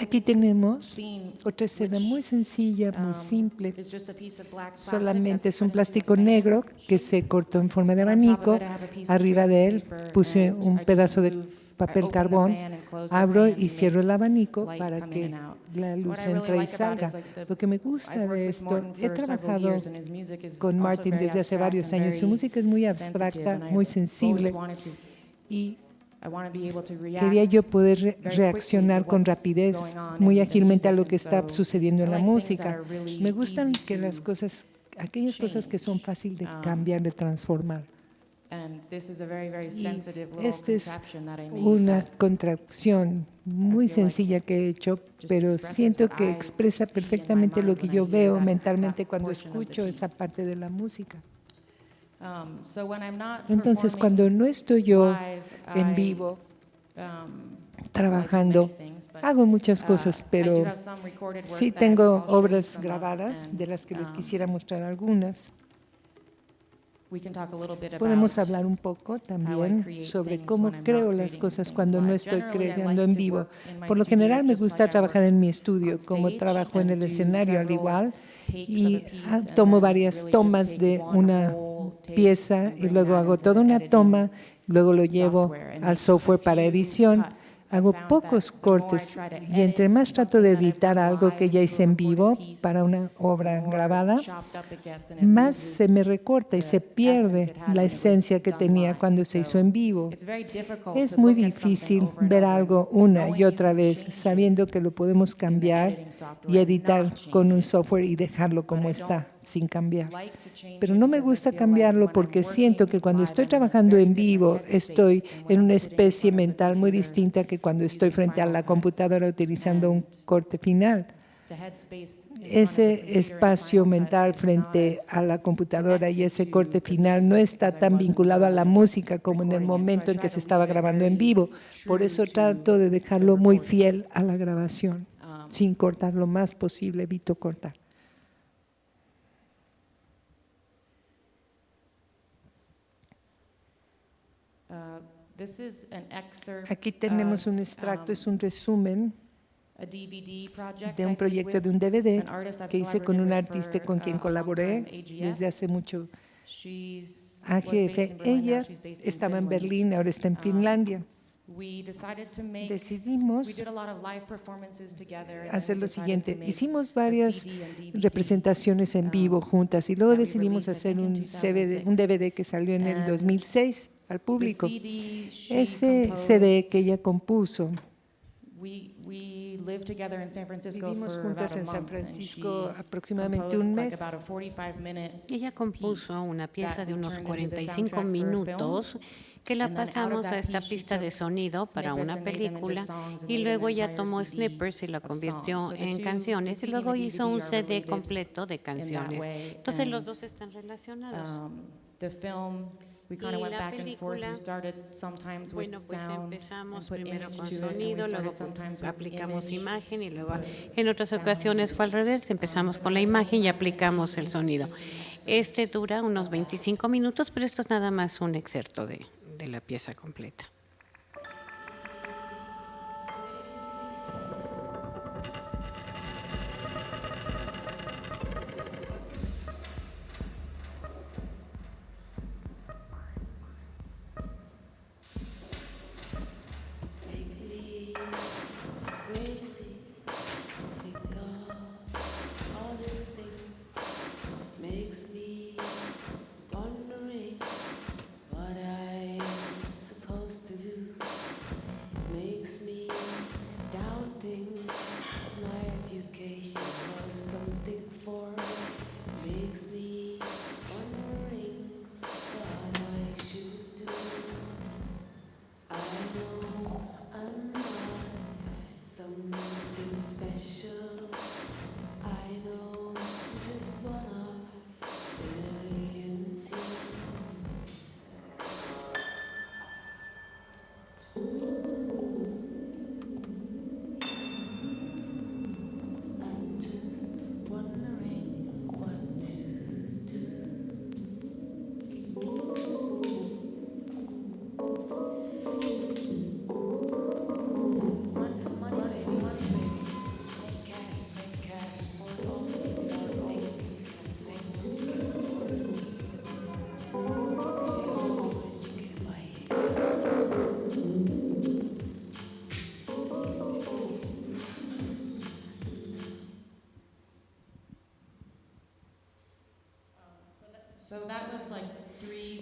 Aquí tenemos otra escena muy sencilla, muy simple. Solamente es un plástico negro que se cortó en forma de abanico. Arriba de él puse un pedazo de papel carbón, abro y cierro el abanico para que la luz entre y salga. Lo que me gusta de esto, he trabajado con Martin desde hace varios años. Su música es muy abstracta, muy sensible y quería yo poder reaccionar con rapidez, muy ágilmente a lo que está sucediendo en la música. Me gustan que las cosas, aquellas cosas que son fáciles de cambiar, de transformar. Y esta es una contracción muy sencilla que he hecho, pero siento que expresa perfectamente lo que yo veo mentalmente cuando escucho esa parte de la música. Entonces, cuando no estoy yo en vivo trabajando, hago muchas cosas, pero sí tengo obras grabadas de las que les quisiera mostrar algunas. Podemos hablar un poco también sobre cómo creo las cosas cuando no estoy creando en vivo. Por lo general me gusta trabajar en mi estudio, como trabajo en el escenario al igual, y tomo varias tomas de una pieza y luego hago toda una toma, luego lo llevo al software para edición. Hago pocos cortes y entre más trato de editar algo que ya hice en vivo para una obra grabada, más se me recorta y se pierde la esencia que tenía cuando se hizo en vivo. Es muy difícil ver algo una y otra vez sabiendo que lo podemos cambiar y editar con un software y dejarlo como está, sin cambiar. Pero no me gusta cambiarlo porque siento que cuando estoy trabajando en vivo estoy en una especie mental muy distinta que cuando estoy frente a la computadora utilizando un corte final. Ese espacio mental frente a la computadora y ese corte final no está tan vinculado a la música como en el momento en que se estaba grabando en vivo. Por eso trato de dejarlo muy fiel a la grabación, sin cortar lo más posible, evito cortar. Aquí tenemos un extracto, es un resumen de un proyecto de un DVD que hice con un artista con quien colaboré desde hace mucho, AGF. Ella estaba en Berlín, ahora está en Finlandia. Decidimos hacer lo siguiente, hicimos varias representaciones en vivo juntas y luego decidimos hacer un DVD que salió en el 2006 al público. Ese CD que ella compuso, vivimos juntas en San Francisco aproximadamente un mes. Ella compuso una pieza de unos 45 minutos que la pasamos a esta pista de sonido para una película y luego ella tomó snippers y la convirtió en canciones y luego hizo un CD completo de canciones. Entonces los dos están relacionados. Y la película, bueno, pues empezamos primero con sonido, luego aplicamos imagen y luego en otras ocasiones fue al revés, empezamos con la imagen y aplicamos el sonido. Este dura unos 25 minutos, pero esto es nada más un excerto de la pieza completa. Supposed to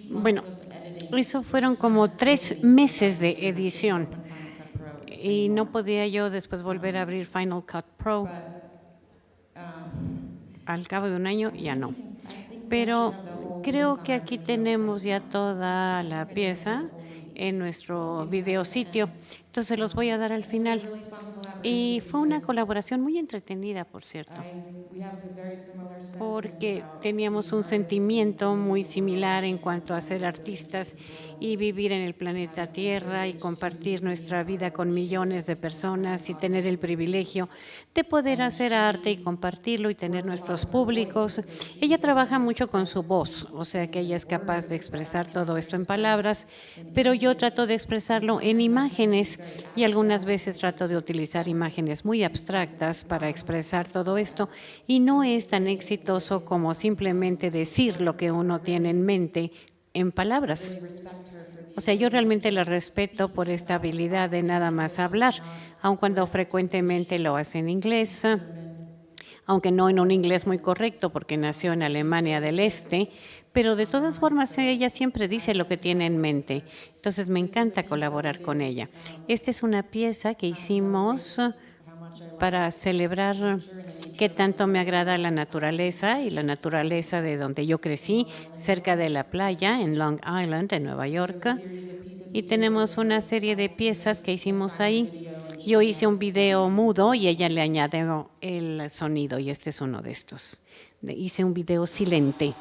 Bueno, eso fueron como 3 meses de edición y no podía yo después volver a abrir Final Cut Pro. Al cabo de un año ya no. Pero creo que aquí tenemos ya toda la pieza en nuestro videositio. Entonces los voy a dar al final. Y fue una colaboración muy entretenida, por cierto, porque teníamos un sentimiento muy similar en cuanto a ser artistas y vivir en el planeta Tierra y compartir nuestra vida con millones de personas y tener el privilegio de poder hacer arte y compartirlo y tener nuestros públicos. Ella trabaja mucho con su voz, o sea que ella es capaz de expresar todo esto en palabras, pero yo trato de expresarlo en imágenes y algunas veces trato de utilizar imágenes muy abstractas para expresar todo esto y no es tan exitoso como simplemente decir lo que uno tiene en mente en palabras. O sea, yo realmente la respeto por esta habilidad de nada más hablar, aun cuando frecuentemente lo hace en inglés, aunque no en un inglés muy correcto porque nació en Alemania del Este, pero de todas formas ella siempre dice lo que tiene en mente. Entonces me encanta colaborar con ella. Esta es una pieza que hicimos para celebrar qué tanto me agrada la naturaleza y la naturaleza de donde yo crecí, cerca de la playa en Long Island, en Nueva York. Y tenemos una serie de piezas que hicimos ahí. Yo hice un video mudo y ella le añadió el sonido y este es uno de estos. Hice un video silente.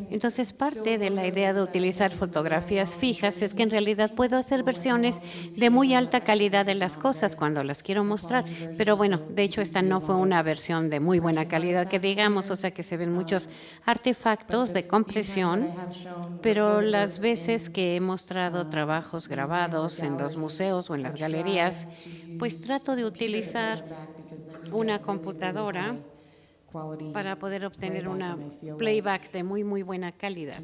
Entonces, parte de la idea de utilizar fotografías fijas es que en realidad puedo hacer versiones de muy alta calidad de las cosas cuando las quiero mostrar. Pero bueno, de hecho esta no fue una versión de muy buena calidad que digamos, o sea que se ven muchos artefactos de compresión, pero las veces que he mostrado trabajos grabados en los museos o en las galerías, pues trato de utilizar una computadora para poder obtener una playback de muy buena calidad.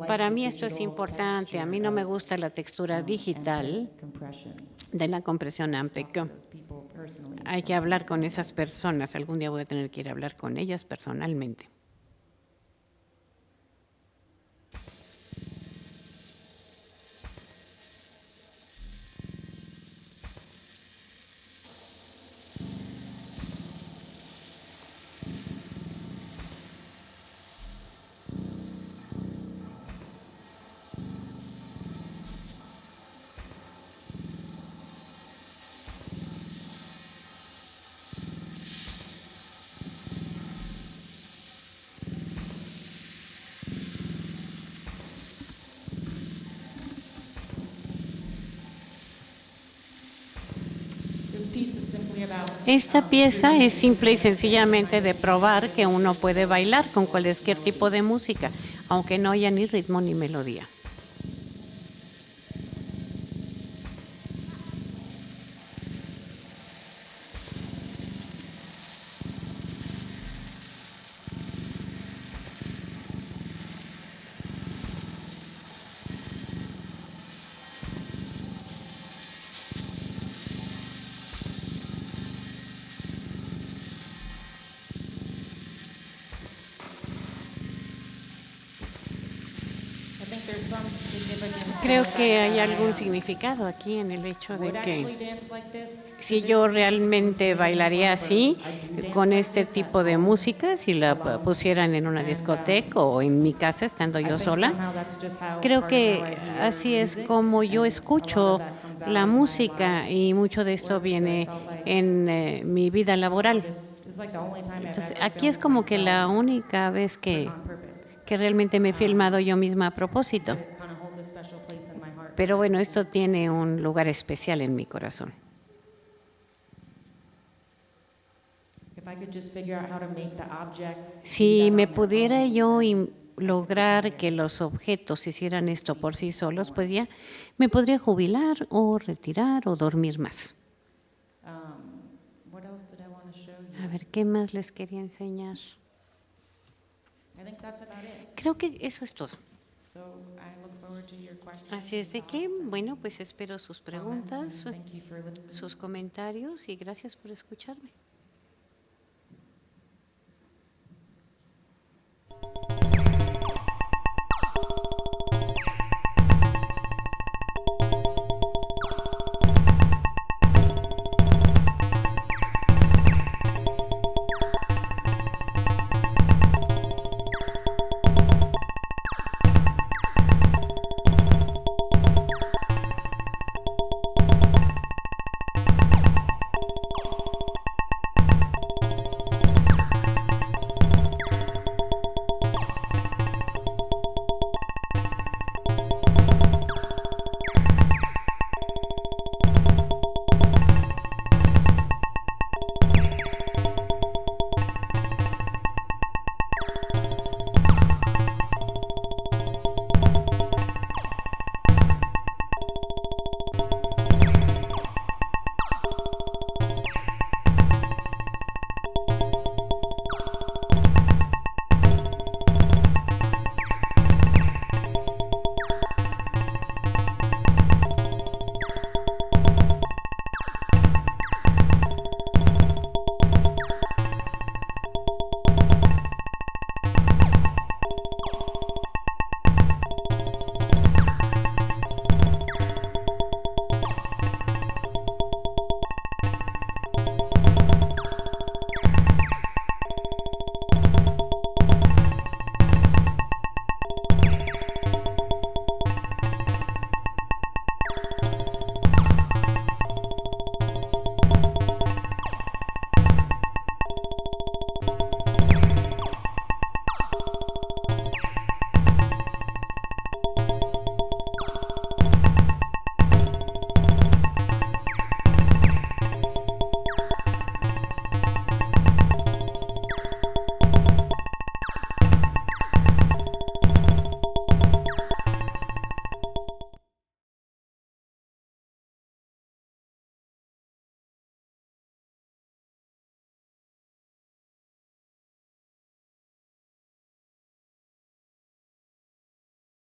Para mí esto es importante. A mí no me gusta la textura digital de la compresión Ampeg. Hay que hablar con esas personas. Algún día voy a tener que ir a hablar con ellas personalmente. Esta pieza es simple y sencillamente de probar que uno puede bailar con cualquier tipo de música, aunque no haya ni ritmo ni melodía. Creo que hay algún significado aquí en el hecho de que si yo realmente bailaría así, con este tipo de música, si la pusieran en una discoteca o en mi casa estando yo sola, creo que así es como yo escucho la música y mucho de esto viene en mi vida laboral. Entonces, aquí es como que la única vez que realmente me he filmado yo misma a propósito. Pero bueno, esto tiene un lugar especial en mi corazón. I could just figure out how to make the objects do Si that me on their pudiera own, yo then lograr que los objetos hicieran esto por sí solos, pues ya me podría jubilar o retirar o dormir más. what else did I want to show A you? ver, ¿qué más les quería enseñar? I think that's about it. Creo que eso es todo. So I look forward to your questions. Así es de and que, thoughts and bueno, pues espero sus comments, and preguntas, thank you for listening. sus comentarios y gracias por escucharme.